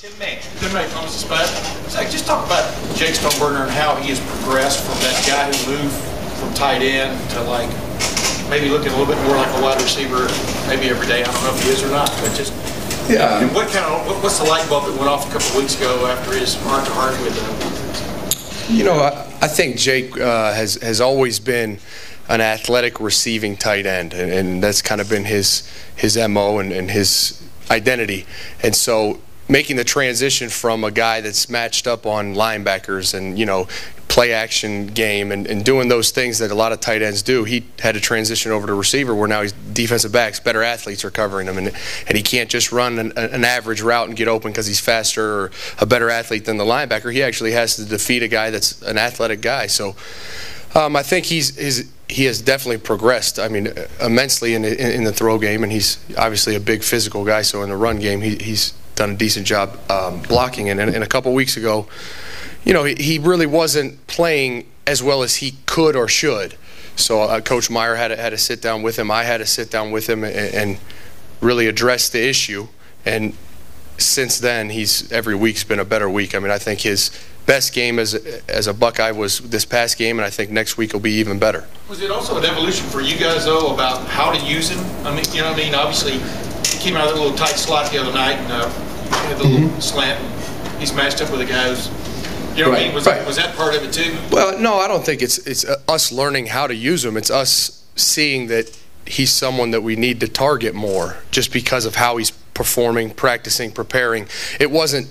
Good night, Thomas Spade. Zach, just talk about Jake Stoneburner and how he has progressed from that guy who moved from tight end to like maybe looking a little bit more like a wide receiver maybe every day. I don't know if he is or not, but just yeah. And what's the light bulb that went off a couple of weeks ago after his heart-to-heart with him? You know, I think Jake has always been an athletic receiving tight end, and that's kind of been his MO and his identity. And so making the transition from a guy that's matched up on linebackers and, you know, play action game and doing those things that a lot of tight ends do, he had to transition over to receiver where now he's defensive backs, better athletes are covering him, and he can't just run an average route and get open because he's faster or a better athlete than the linebacker. He actually has to defeat a guy that's an athletic guy. So I think he has definitely progressed, I mean, immensely in the throw game, and he's obviously a big physical guy, so in the run game he's done a decent job blocking. And a couple weeks ago, you know, he really wasn't playing as well as he could or should. So Coach Meyer had to sit down with him. I had to sit down with him and really address the issue. And since then, every week's been a better week. I mean, I think his best game as a Buckeye was this past game, and I think next week will be even better. Was it also an evolution for you guys, though, about how to use him? I mean, you know what I mean? Obviously, he came out of that little tight slot the other night and had the little slant. He's matched up with a guy who's, you know what I mean? Was that part of it too? Well, no, I don't think it's us learning how to use him. It's us seeing that he's someone that we need to target more just because of how he's performing, practicing, preparing. It wasn't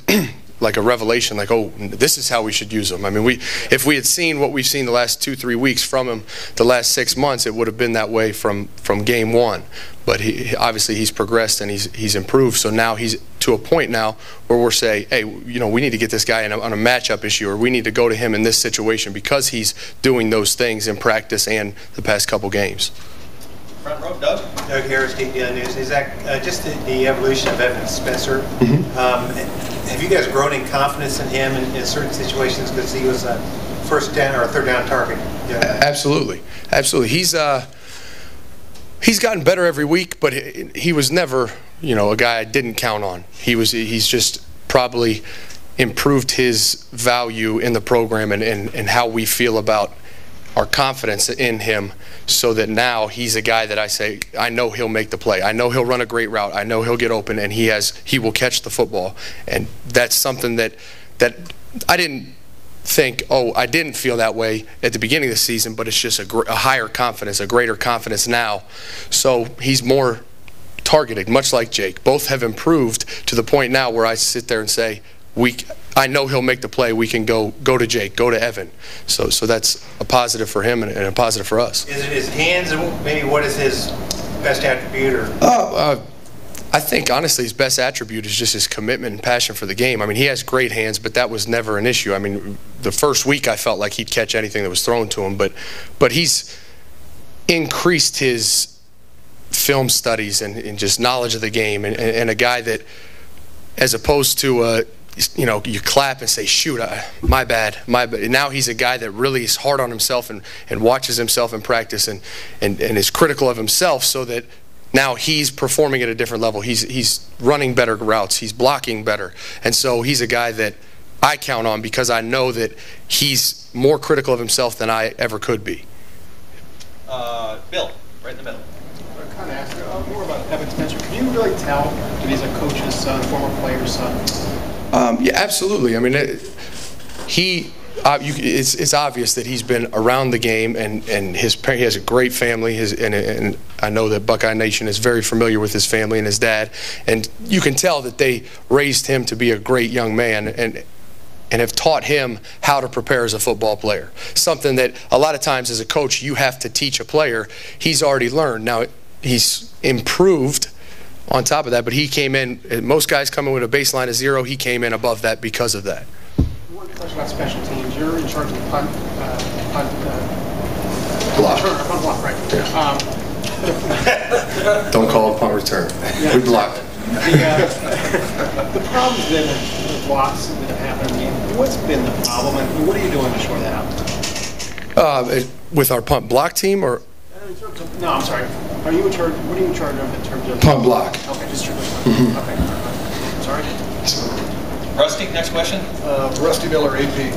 like a revelation, like, oh, this is how we should use him. I mean, if we had seen what we've seen the last 2-3 weeks from him the last 6 months, it would have been that way from game one. But obviously he's progressed and he's improved. So now he's to a point now where we're saying, hey, you know, we need to get this guy on a matchup issue, or we need to go to him in this situation because he's doing those things in practice and the past couple games. Front row, Doug. Doug Harris, DPN News. Is that just the evolution of Devin Smith? Have you guys grown in confidence in him in certain situations because he was a first down or third down target? Yeah. Absolutely, absolutely. He's gotten better every week, but he was never, you know, a guy I didn't count on. He's just probably improved his value in the program and how we feel about our confidence in him, so that now he's a guy that I say, I know he'll make the play. I know he'll run a great route. I know he'll get open, and he will catch the football. And that's something that I didn't think, oh, I didn't feel that way at the beginning of the season, but it's just a higher confidence, a greater confidence now. So he's more targeted, much like Jake. Both have improved to the point now where I sit there and say, I know he'll make the play. We can go to Jake, go to Evan. So that's a positive for him and a positive for us. Is it his hands? Maybe what is his best attribute? I think, honestly, his best attribute is just his commitment and passion for the game. I mean, he has great hands, but that was never an issue. I mean, the first week I felt like he'd catch anything that was thrown to him, but he's increased his film studies and just knowledge of the game, and a guy that, as opposed to you know, you clap and say, shoot, my bad. Now he's a guy that really is hard on himself and watches himself in practice and is critical of himself, so that now he's performing at a different level. He's running better routes. He's blocking better. And so he's a guy that I count on because I know that he's more critical of himself than I ever could be. Bill, right in the middle. I kind of ask more about Evan Spencer. Can you really tell that he's a coach's son, former player's son? Yeah, absolutely. I mean, it's obvious that he's been around the game, and he has a great family. And I know that Buckeye Nation is very familiar with his family and his dad, and you can tell that they raised him to be a great young man and have taught him how to prepare as a football player. Something that a lot of times as a coach you have to teach a player. He's already learned. Now he's improved on top of that, but he came in, most guys come in with a baseline of 0, he came in above that because of that. One question about special teams. You're in charge of the punt block. Punt block, right. Yeah. Don't call it punt return. Yeah. We blocked. The problem's been the blocks that have happened in the game. What's been the problem, and what are you doing to shore that out? With our punt block team, or? No, I'm sorry. Are you in charge? What are you in charge of in terms of punt block? Okay, just strictly punt. Okay. Sorry. Rusty, next question. Rusty Miller, AP.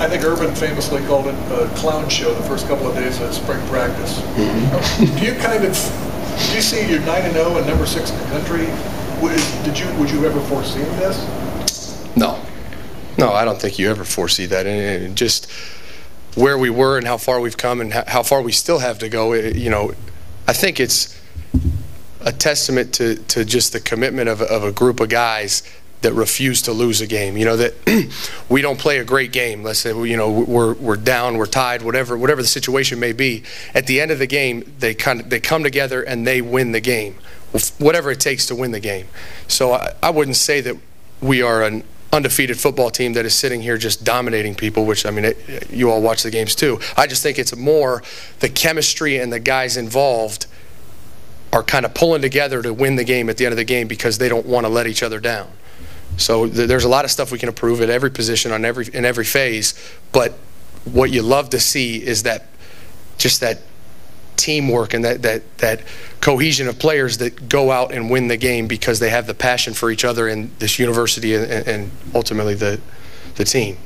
I think Urban famously called it a clown show the first couple of days of spring practice. Do you see you're 9-0 and number 6 in the country? Would you ever foresee this? No, I don't think you ever foresee that. And just where we were and how far we've come and how far we still have to go. I think it's a testament to just the commitment of a group of guys that refuse to lose a game. That we don't play a great game. Let's say we're down, we're tied, whatever the situation may be. At the end of the game, they come together and they win the game, whatever it takes to win the game. So I wouldn't say that we are an undefeated football team that is sitting here just dominating people, which, I mean, you all watch the games too. I just think it's more the chemistry and the guys involved are kind of pulling together to win the game at the end of the game because they don't want to let each other down. So there's a lot of stuff we can improve at every position in every phase, but what you love to see is that teamwork and that cohesion of players that go out and win the game because they have the passion for each other in this university and ultimately the team.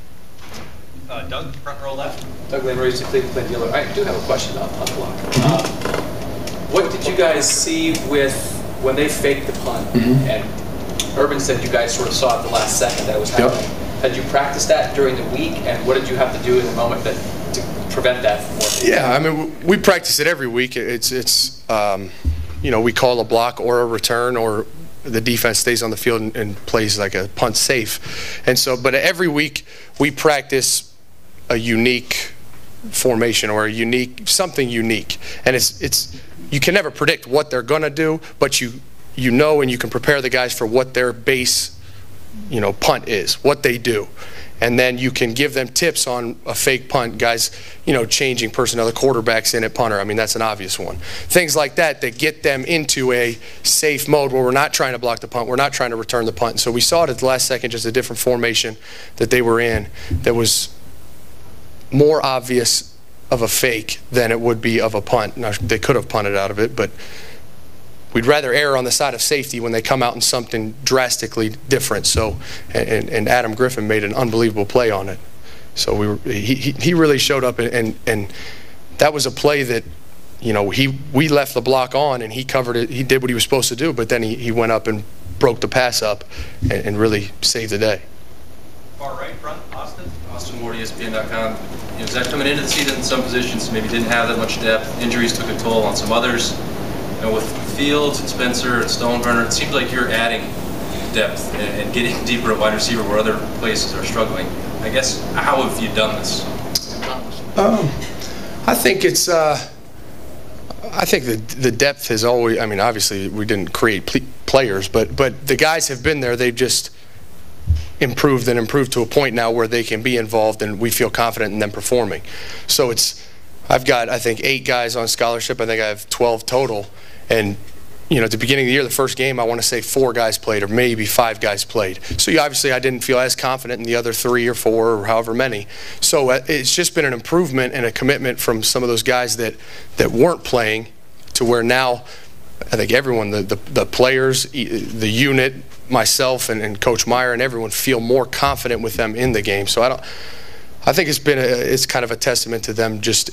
Doug, front row left. Doug Lamreese, Cleveland Dealer. I do have a question on the block. What did you guys see with when they faked the punt? Mm-hmm. And Urban said you guys sort of saw at the last second that was happening. Yep. Had you practiced that during the week, and what did you have to do in the moment to prevent that from working? Yeah, I mean, we practice it every week. It's we call a block or a return, or the defense stays on the field and plays like a punt safe. And so, but every week we practice a unique formation or something unique. And it's you can never predict what they're going to do, but you know, and you can prepare the guys for what their base, punt is, what they do. And then you can give them tips on a fake punt, guys, changing personnel, the quarterback's in at punter. I mean, that's an obvious one. Things like that get them into a safe mode where we're not trying to block the punt, we're not trying to return the punt. And so we saw it at the last second, just a different formation that they were in that was more obvious of a fake than it would be of a punt. Now, they could have punted out of it, but we'd rather err on the side of safety when they come out in something drastically different. So, and Adam Griffin made an unbelievable play on it. So he really showed up, and that was a play that, we left the block on and he covered it. He did what he was supposed to do, but then he went up and broke the pass up and really saved the day. Far right front, Austin. Austin Ward, ESPN.com. Zach, coming into the season in some positions maybe didn't have that much depth. Injuries took a toll on some others. With Fields and Spencer and Stoneburner, it seems like you're adding depth and getting deeper at wide receiver where other places are struggling. I guess, how have you done this? I think it's. I think the depth has always. I mean, obviously we didn't create players, but the guys have been there. They've just improved to a point now where they can be involved, and we feel confident in them performing. So I've got, I think, 8 guys on scholarship. I think I have 12 total. And, at the beginning of the year, the first game, I want to say 4 guys played or maybe 5 guys played. So obviously I didn't feel as confident in the other 3 or 4 or however many. So it's just been an improvement and a commitment from some of those guys that weren't playing to where now I think everyone, the players, the unit, myself and Coach Meyer and everyone feel more confident with them in the game. So I think it's kind of a testament to them just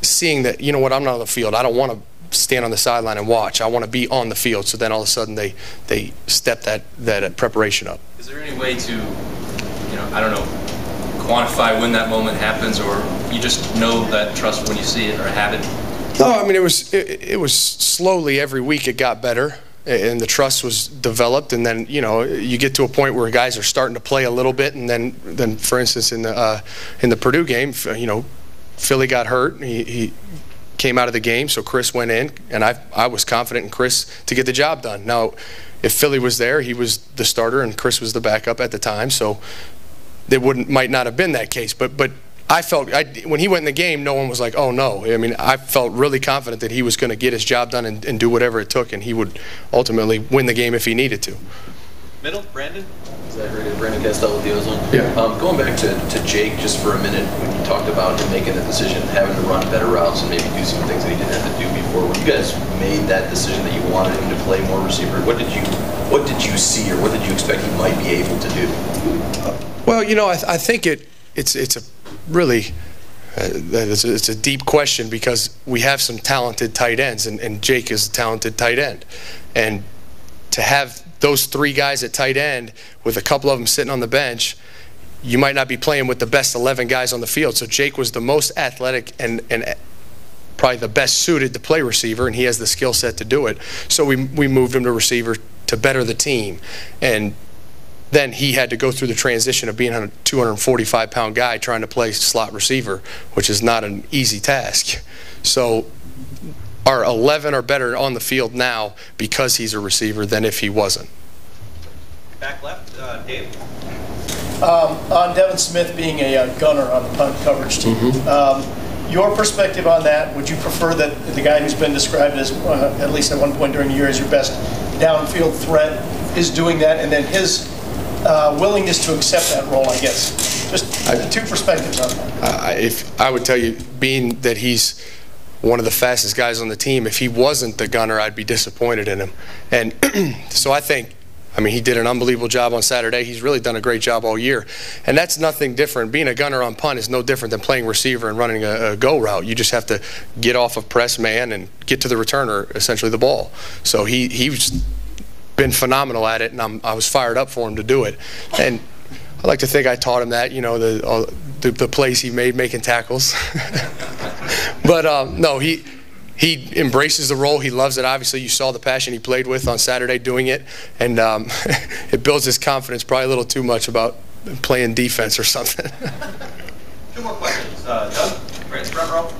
seeing that, I'm not on the field. I don't want to stand on the sideline and watch. I want to be on the field. So then all of a sudden they step that preparation up. Is there any way to, I don't know, quantify when that moment happens, or you just know that trust when you see it or have it? No, I mean, it was slowly every week it got better. And the trust was developed, and then you get to a point where guys are starting to play a little bit, and then for instance in the Purdue game, Philly got hurt. He came out of the game, so Chris went in, and I was confident in Chris to get the job done. Now, if Philly was there, he was the starter, and Chris was the backup at the time, so it might not have been that case. But I felt when he went in the game, no one was like, oh no. I mean, I felt really confident that he was going to get his job done and do whatever it took, and he would ultimately win the game if he needed to. Middle, Brandon? Brandon Castell with the Ozone. Yeah. Going back to Jake just for a minute, when you talked about him making the decision, having to run better routes and maybe do some things that he didn't have to do before. When you guys made that decision that you wanted him to play more receiver, what did you see or what did you expect he might be able to do? Well, you know, I think it's a really it's a deep question because we have some talented tight ends, and Jake is a talented tight end, and to have those three guys at tight end with a couple of them sitting on the bench, you might not be playing with the best 11 guys on the field. So Jake was the most athletic and probably the best suited to play receiver, and he has the skill set to do it. So we moved him to receiver to better the team. And then he had to go through the transition of being a 245-pound guy trying to play slot receiver, which is not an easy task. So our 11 are better on the field now because he's a receiver than if he wasn't. Back left, Dave. On Devin Smith being a gunner on the punt coverage team, your perspective on that, would you prefer that the guy who's been described as, at least at one point during the year, as your best downfield threat is doing that, and then his willingness to accept that role, I guess? Just two perspectives on that. If I would tell you, being that he's one of the fastest guys on the team, if he wasn't the gunner, I'd be disappointed in him. And so I think, I mean, he did an unbelievable job on Saturday. He's really done a great job all year. And that's nothing different. Being a gunner on punt is no different than playing receiver and running a go route. You just have to get off of press man and get to the returner, essentially the ball. So he's been phenomenal at it, and I was fired up for him to do it. And I like to think I taught him that, you know, the plays he made making tackles. But no, he embraces the role. He loves it. Obviously, you saw the passion he played with on Saturday doing it, and it builds his confidence probably a little too much about playing defense or something. Two more questions. Doug, right in front row.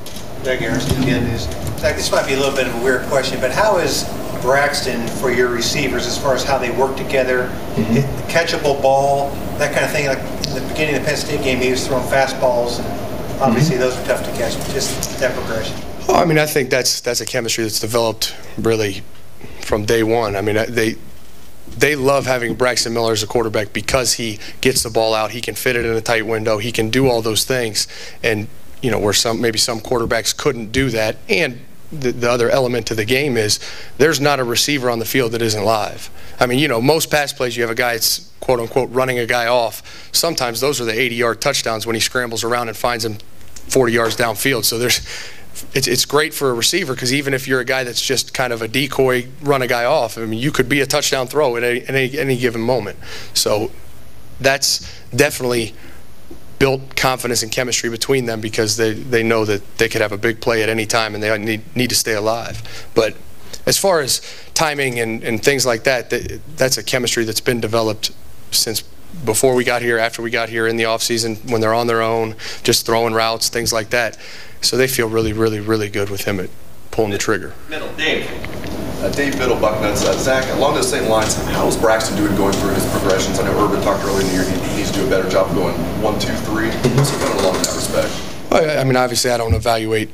Doug Harrison again. This might be a little bit of a weird question, but how is Braxton for your receivers as far as how they work together, catchable ball, that kind of thing? Like in the beginning of the Penn State game, he was throwing fastballs, and obviously those are tough to catch. Just that progression. Well, I mean, I think that's a chemistry that's developed really from day one. I mean, they love having Braxton Miller as a quarterback because he gets the ball out, he can fit it in a tight window, he can do all those things, and you know, where maybe some quarterbacks couldn't do that. And the other element to the game is there's not a receiver on the field that isn't live. I mean, you know, most pass plays you have a guy that's quote unquote running a guy off. Sometimes those are the 80-yard touchdowns when he scrambles around and finds him 40 yards downfield. So it's great for a receiver because even if you're a guy that's just kind of a decoy, run a guy off, I mean, you could be a touchdown throw at any given moment. So that's definitely built confidence and chemistry between them because they know that they could have a big play at any time and they need to stay alive. But as far as timing and things like that, that's a chemistry that's been developed since before we got here, after we got here, in the offseason, when they're on their own, just throwing routes, things like that. So they feel really, really, really good with him at pulling the trigger. Middle, Dave. Dave Biddle, Bucknuts. Zach, along those same lines, how is Braxton doing going through his progressions? I know Urban talked earlier in the year he needs to do a better job going 1, 2, 3. What's he coming along in that respect? Well, I mean, obviously, I don't evaluate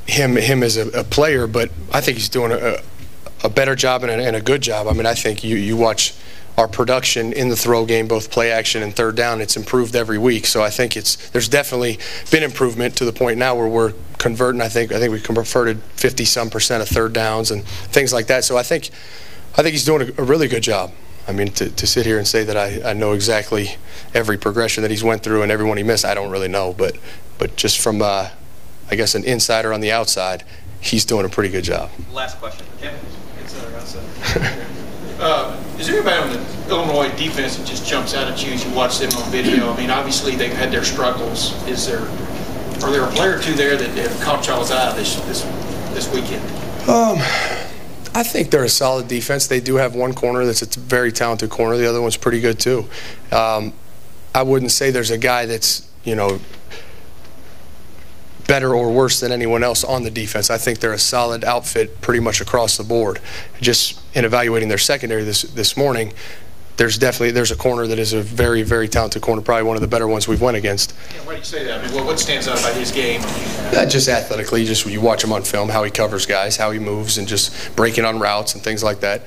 him as a player, but I think he's doing a better job and a good job. I mean, I think you watch our production in the throw game, both play action and third down, it's improved every week. So I think there's definitely been improvement to the point now where we're converting. I think we converted 50-some% of third downs and things like that. So I think he's doing a really good job. I mean, to sit here and say that I know exactly every progression that he's went through and everyone he missed, I don't really know. But just from I guess an insider on the outside, he's doing a pretty good job. Last question, Jim. Is there anybody on the Illinois defense that just jumps out at you as you watch them on video? I mean, obviously they've had their struggles. Are there a player or two there that have caught y'all's eye this weekend? I think they're a solid defense. They do have one corner that's a very talented corner. The other one's pretty good too. I wouldn't say there's a guy that's, you know, better or worse than anyone else on the defense. I think they're a solid outfit pretty much across the board. Just in evaluating their secondary this morning, there's a corner that is a very, very talented corner, probably one of the better ones we've went against. Yeah, why do you say that? I mean, what stands out about his game? Just athletically, just when you watch him on film, how he covers guys, how he moves, and just breaking on routes and things like that.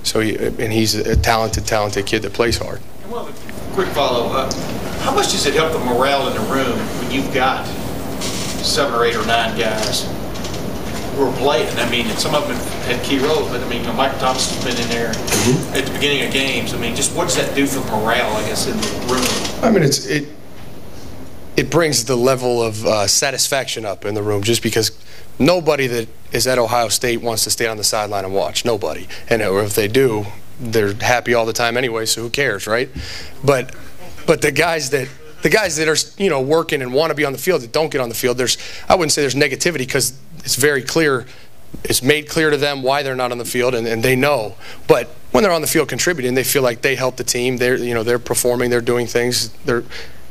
So and he's a talented kid that plays hard. And one quick follow-up. How much does it help the morale in the room when you've got 7 or 8 or 9 guys who are playing? I mean, and some of them had key roles, but I mean, Michael Thomas has been in there at the beginning of games. I mean, just what does that do for morale, I guess, in the room? I mean, it brings the level of satisfaction up in the room, just because nobody that is at Ohio State wants to stay on the sideline and watch. Nobody. And if they do, they're happy all the time anyway, so who cares, right? But the guys that are working and want to be on the field that don't get on the field, I wouldn't say there's negativity, because it's very clear. It's made clear to them why they're not on the field, and they know. But when they're on the field contributing, they feel like they help the team. They're performing. They're doing things.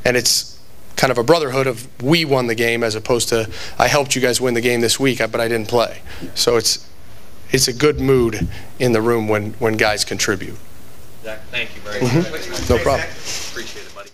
And it's kind of a brotherhood of we won the game, as opposed to I helped you guys win the game this week, but I didn't play. So it's a good mood in the room when guys contribute. Zach, thank you very much. No problem. Appreciate it, buddy.